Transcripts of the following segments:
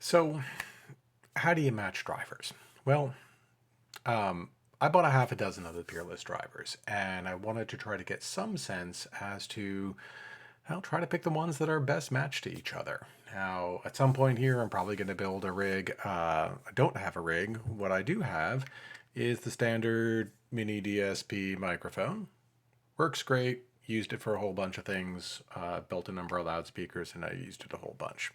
So, how do you match drivers? Well, I bought a half a dozen of the Peerless drivers, and I wanted to try to get some sense as to how try to pick the ones that are best matched to each other. Now, at some point here, I'm probably going to build a rig. I don't have a rig. What I do have is the standard mini DSP microphone. Works great. Used it for a whole bunch of things. Built a number of loudspeakers, and I used it a whole bunch.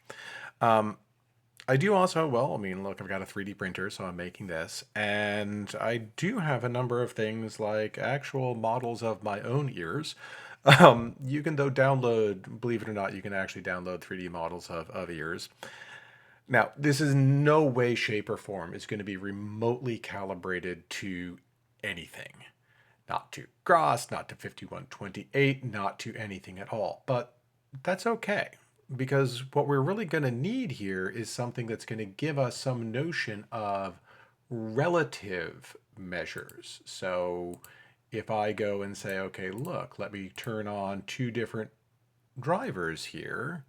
I do also, well, I mean, look, I've got a 3D printer, so I'm making this. And I do have a number of things like actual models of my own ears. You can, though, download, believe it or not, you can actually download 3D models of ears. Now, this is no way, shape, or form is going to be remotely calibrated to anything. Not to Gross, not to 5128, not to anything at all. But that's okay, because what we're really going to need here is something that's going to give us some notion of relative measures. So if I go and say, okay, look, let me turn on two different drivers here.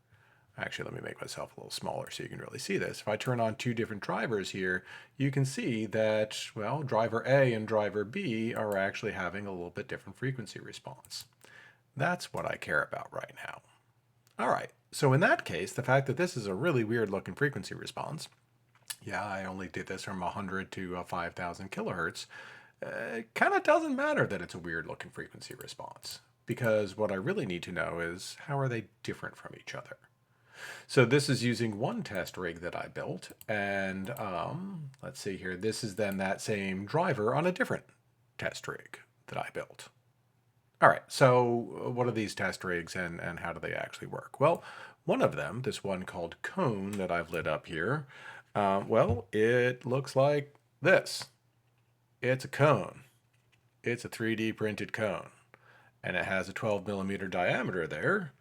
Actually, let me make myself a little smaller so you can really see this. If I turn on two different drivers here, you can see that, well, driver A and driver B are actually having a little bit different frequency response. That's what I care about right now. All right, so in that case, the fact that this is a really weird looking frequency response, yeah, I only did this from 100 to 5,000 kilohertz, it kind of doesn't matter that it's a weird looking frequency response, because what I really need to know is how are they different from each other. So this is using one test rig that I built, and let's see here, this is then that same driver on a different test rig that I built. All right, so what are these test rigs and how do they actually work? Well, one of them, this one called Cone that I've lit up here, well, it looks like this. It's a cone. It's a 3D printed cone. And it has a 12 millimeter diameter there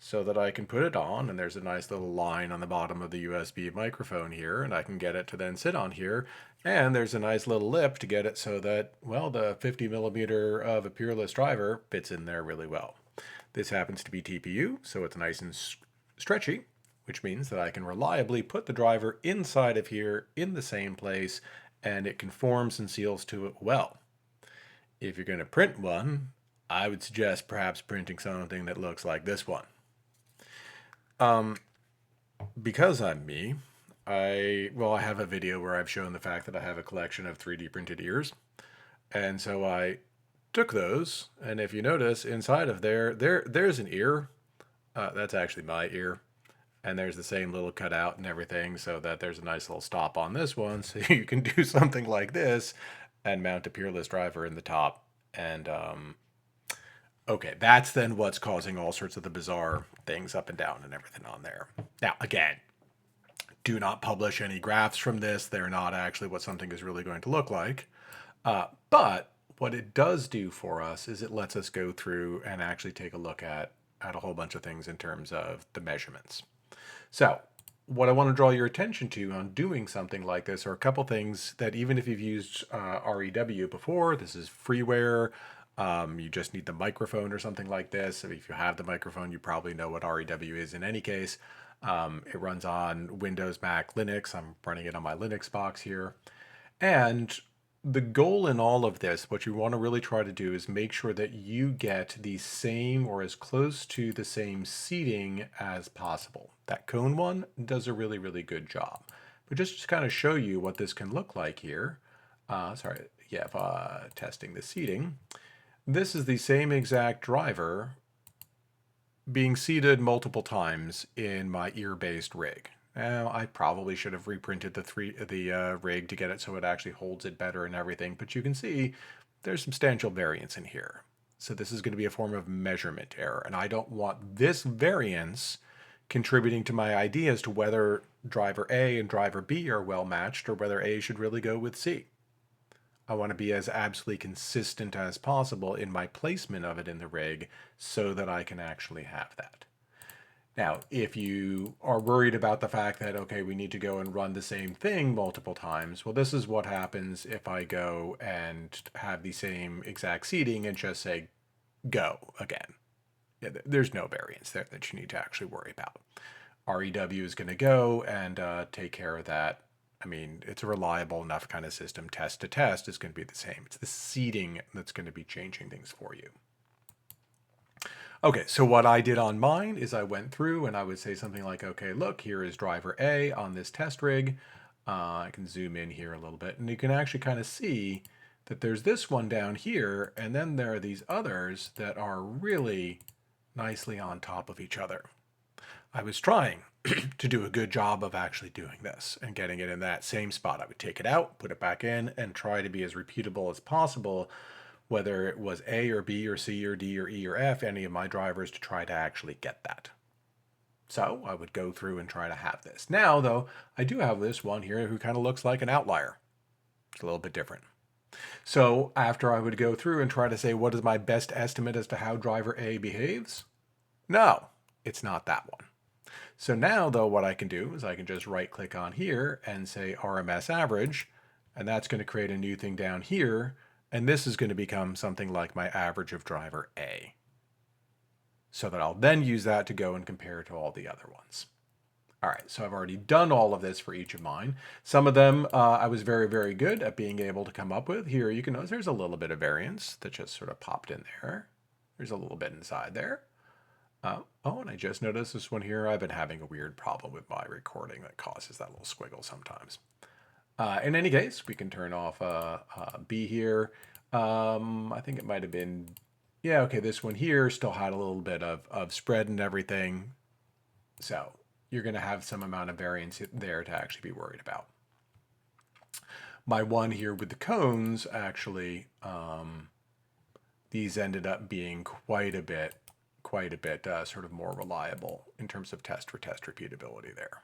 so that I can put it on, and there's a nice little line on the bottom of the USB microphone here, and I can get it to then sit on here, and there's a nice little lip to get it so that, well, the 50 millimeter of a Peerless driver fits in there really well. This happens to be TPU, so it's nice and stretchy, which means that I can reliably put the driver inside of here in the same place, and it conforms and seals to it well. If you're going to print one, I would suggest perhaps printing something that looks like this one. Because I'm me, I have a video where I've shown the fact that I have a collection of 3D printed ears. And so I took those, and if you notice inside of there's an ear. That's actually my ear. And there's the same little cutout and everything, so that there's a nice little stop on this one, so you can do something like this and mount a Peerless driver in the top. And okay, that's then what's causing all sorts of the bizarre things up and down and everything on there. Now, again, do not publish any graphs from this. They're not actually what something is really going to look like. But what it does do for us is it lets us go through and actually take a look at a whole bunch of things in terms of the measurements. So what I want to draw your attention to on doing something like this are a couple things that even if you've used REW before, this is freeware. You just need the microphone or something like this. If you have the microphone, you probably know what REW is in any case. It runs on Windows, Mac, Linux. I'm running it on my Linux box here. And the goal in all of this, what you want to really try to do is make sure that you get the same or as close to the same seating as possible. That cone one does a really, really good job. But just to kind of show you what this can look like here, testing the seating. This is the same exact driver being seated multiple times in my ear-based rig. Now, I probably should have reprinted the rig to get it so it actually holds it better and everything, but you can see there's substantial variance in here. So this is going to be a form of measurement error, and I don't want this variance contributing to my idea as to whether driver A and driver B are well matched or whether A should really go with C. I want to be as absolutely consistent as possible in my placement of it in the rig so that I can actually have that. Now, if you are worried about the fact that, okay, we need to go and run the same thing multiple times, well, this is what happens if I go and have the same exact seating and just say, go again. Yeah, there's no variance there that you need to actually worry about. REW is going to go and take care of that. I mean, it's a reliable enough kind of system. Test to test is going to be the same. It's the seeding that's going to be changing things for you. Okay, so what I did on mine is I went through and I would say something like, okay, look, here is driver A on this test rig. I can zoom in here a little bit, and you can actually kind of see that there's this one down here, and then there are these others that are really nicely on top of each other. I was trying to do a good job of actually doing this and getting it in that same spot. I would take it out, put it back in, and try to be as repeatable as possible, whether it was A or B or C or D or E or F, any of my drivers, to try to actually get that. So I would go through and try to have this. Now, though, I do have this one here who kind of looks like an outlier. It's a little bit different. So after I would go through and try to say, what is my best estimate as to how driver A behaves? No, it's not that one. So now, though, what I can do is I can just right click on here and say RMS average, and that's going to create a new thing down here. And this is going to become something like my average of driver A. So that I'll then use that to go and compare to all the other ones. All right, so I've already done all of this for each of mine. Some of them I was very, very good at being able to come up with. Here you can notice there's a little bit of variance that just sort of popped in there. There's a little bit inside there. Oh, and I just noticed this one here. I've been having a weird problem with my recording that causes that little squiggle sometimes. In any case, we can turn off B here. I think it might have been, yeah, okay, this one here still had a little bit of spread and everything. So you're going to have some amount of variance there to actually be worried about. My one here with the cones, actually, these ended up being quite a bit sort of more reliable in terms of test-for-test repeatability there.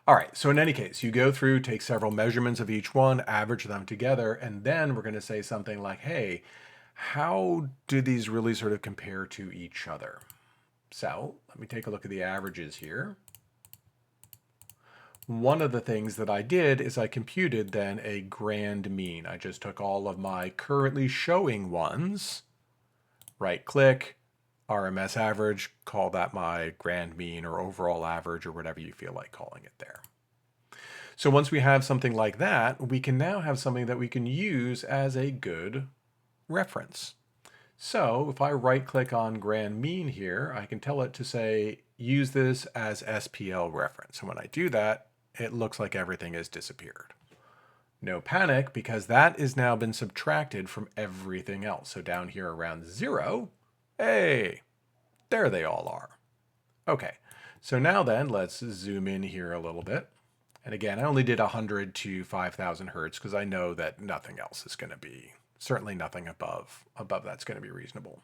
All right, so in any case, you go through, take several measurements of each one, average them together, and then we're going to say something like, hey, how do these really sort of compare to each other? So let me take a look at the averages here. One of the things that I did is I computed then a grand mean. I just took all of my currently showing ones, right click, RMS average, call that my grand mean or overall average or whatever you feel like calling it there. So once we have something like that, we can now have something that we can use as a good reference. So if I right click on grand mean here, I can tell it to say, use this as SPL reference. And when I do that, it looks like everything has disappeared. No panic, because that has now been subtracted from everything else. So down here around 0, hey, there they all are. Okay, so now then let's zoom in here a little bit. And again, I only did 100 to 5,000 hertz because I know that nothing else is going to be, certainly nothing above that's going to be reasonable.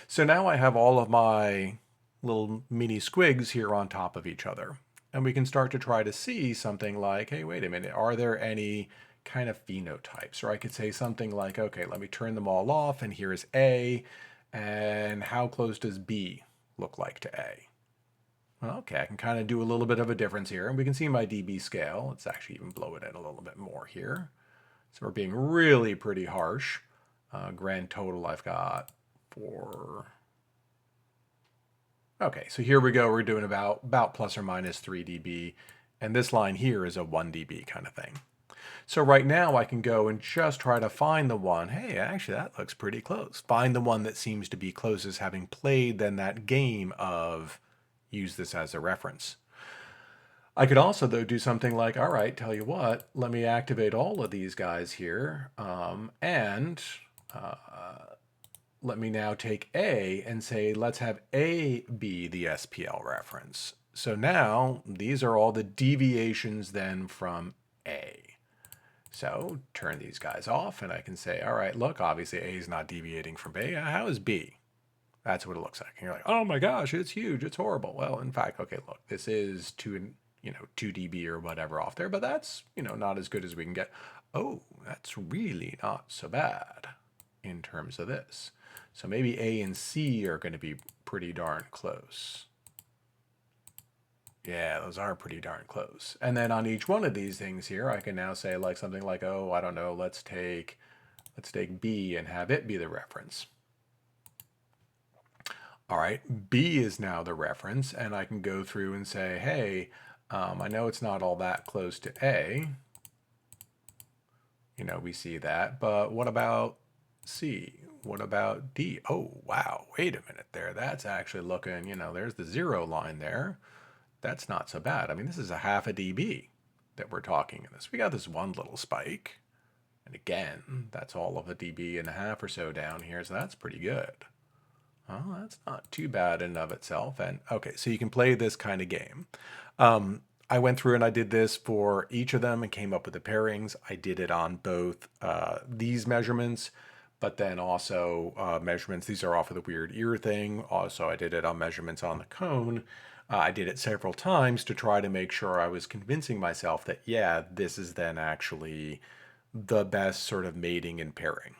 So now I have all of my little mini squigs here on top of each other. And we can start to try to see something like, hey, wait a minute, are there any kind of phenotypes? Or I could say something like, okay, let me turn them all off, and here's A, and how close does B look like to A? Well, okay, I can kind of do a little bit of a difference here, and we can see my dB scale. Let's actually even blow it in a little bit more here. So we're being really pretty harsh. Grand total I've got for... Okay, so here we go. We're doing about plus or minus 3 dB, and this line here is a 1 dB kind of thing. So right now I can go and just try to find the one. Hey, actually that looks pretty close. Find the one that seems to be closest, having played then that game of use this as a reference. I could also, though, do something like, all right, tell you what, let me activate all of these guys here, and let me now take A and say, let's have A be the SPL reference. So now these are all the deviations then from A. So turn these guys off, and I can say, all right, look, obviously A is not deviating from A. How is B? That's what it looks like. And you're like, oh my gosh, it's huge, it's horrible. Well, in fact, okay, look, this is 2 dB or whatever off there, but that's, not as good as we can get. Oh, that's really not so bad in terms of this. So maybe A and C are going to be pretty darn close. Yeah, those are pretty darn close. And then on each one of these things here, I can now say like something like, oh, I don't know, let's take B and have it be the reference. All right, B is now the reference, and I can go through and say, hey, I know it's not all that close to A. You know, we see that, but what about C? What about D? Oh, wow, wait a minute there. That's actually looking, you know, there's the 0 line there. That's not so bad. I mean, this is a half a dB that we're talking in this. We got this one little spike. And again, that's all of a dB and a half or so down here, so that's pretty good. Well, that's not too bad in and of itself. And okay, so you can play this kind of game. I went through and I did this for each of them and came up with the pairings. I did it on both these measurements, but then also measurements. These are off of the weird ear thing. Also, I did it on measurements on the cone. I did it several times to try to make sure I was convincing myself that, yeah, this is then actually the best sort of mating and pairing.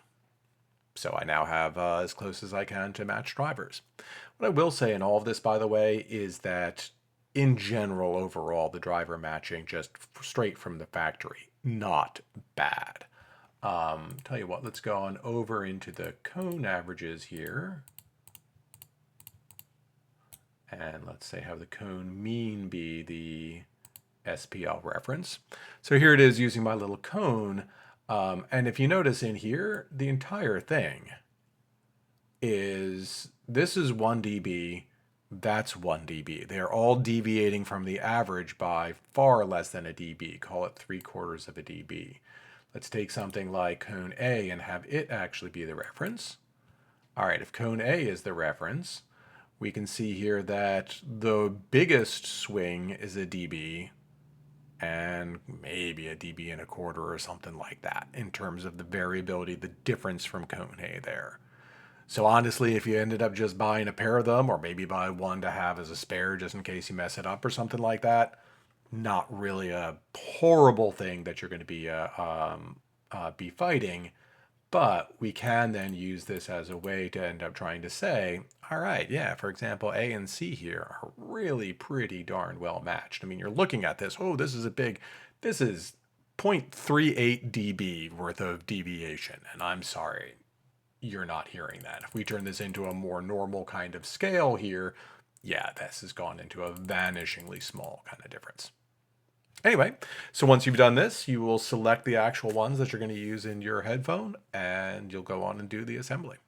So I now have as close as I can to match drivers. What I will say in all of this, by the way, is that in general, overall, the driver matching just straight from the factory, not bad. Tell you what, let's go on over into the cone averages here. And let's say have the cone mean be the SPL reference. So here it is using my little cone. And if you notice in here, the entire thing is, this is 1 dB, that's 1 dB. They're all deviating from the average by far less than a dB, call it 3/4 of a dB. Let's take something like cone A and have it actually be the reference. All right, if cone A is the reference, we can see here that the biggest swing is a dB, and maybe a dB and a quarter or something like that in terms of the variability, the difference from cone A there. So honestly, if you ended up just buying a pair of them, or maybe buy one to have as a spare just in case you mess it up or something like that, not really a horrible thing that you're going to be fighting. But we can then use this as a way to end up trying to say, all right, yeah, for example, A and C here are really pretty darn well matched. I mean, you're looking at this, oh, this is 0.38 dB worth of deviation. And I'm sorry, you're not hearing that. If we turn this into a more normal kind of scale here, yeah, this has gone into a vanishingly small kind of difference. Anyway, so once you've done this, you will select the actual ones that you're going to use in your headphone, and you'll go on and do the assembly.